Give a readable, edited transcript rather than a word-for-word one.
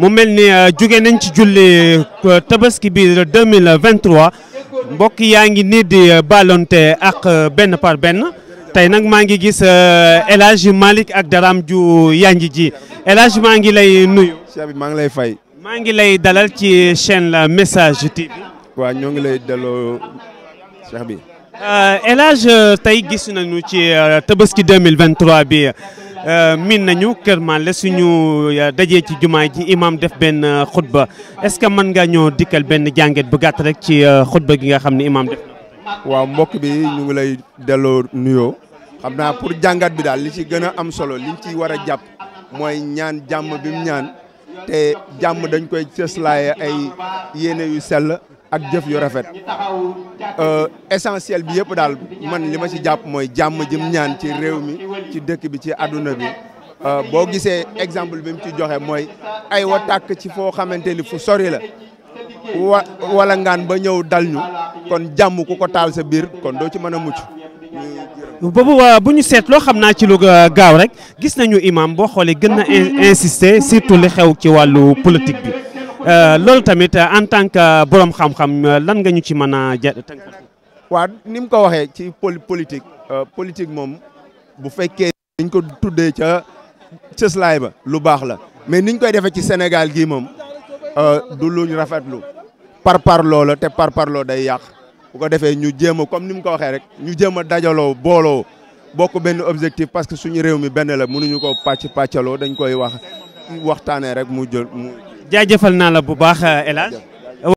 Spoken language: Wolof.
mu mel ni jóge nañ ci julli tabaski bi 2023 mbokk yaa ngi nii di baalonte ak benn par benn tey nag maa ngi gis El Hadj Malick ak Daram ju yanji ji El Hadj maa ngi lay nuyu. Cheikh bi maa ngi lay fay. maa ngi lay dalal ci chaîne la Message TV. waaw ñoo ngi lay delloo Cheikh bi. El Hadj tey gis nañu ci tabaski 2023 bi. min nañu Kër Mallé suñu dajee ci jumaa ji imam def benn xutba est-ce que mën nga ñoo dikkal benn jàngat bu gàtt rek ci xutba gi nga xam ne imam def na. waaw mbokk bi ñu ngi lay delloo nuyoo xam naa pour jàngat bi daal li ci gën a am solo liñ ci war a jàpp mooy ñaan jàmm bi mu ñaan te jàmm dañ koy cëslaaye ay yéene yu sell ak jëf yu rafet essentiel bi yëpp daal man li ma ci jàpp mooy jàmm jim ñaan ci réew mi ci dëkk bi ci àdduna bi boo gisee exemple bi mu ci joxe mooy ay wa tàkk ci foo xamante ni fu sori la wala ngaan ba ñëw dal ñu kon jàmm ku ko taal sa biir kon doo ci mën a mucc. boobu bu ñu seetloo xam naa ci lu gaaw rek gis nañu imam boo xoolee gën na insister surtout li xew ci wàllu politique bi. loolu tamit en tant que borom xam-xam lan nga ñu ci mën a tënk. waaw ni mu ko waxee ci politique politique moom bu fekkee niñ ko tuddee ca cëslaay ba lu baax la mais niñ koy defee ci Sénégal gii moom du luñ rafetlu parparloo la te parparloo day yàq bu ko defee ñu jéem a comme ni mu ko waxee rek ñu jéem a dajaloo booloo bokk benn objectif parce que suñu réew mi benn la mënuñu ko pàccaloo dañ koy waxtaanee rek mu jël mu. jaajëfal naa la bu baax El Hadj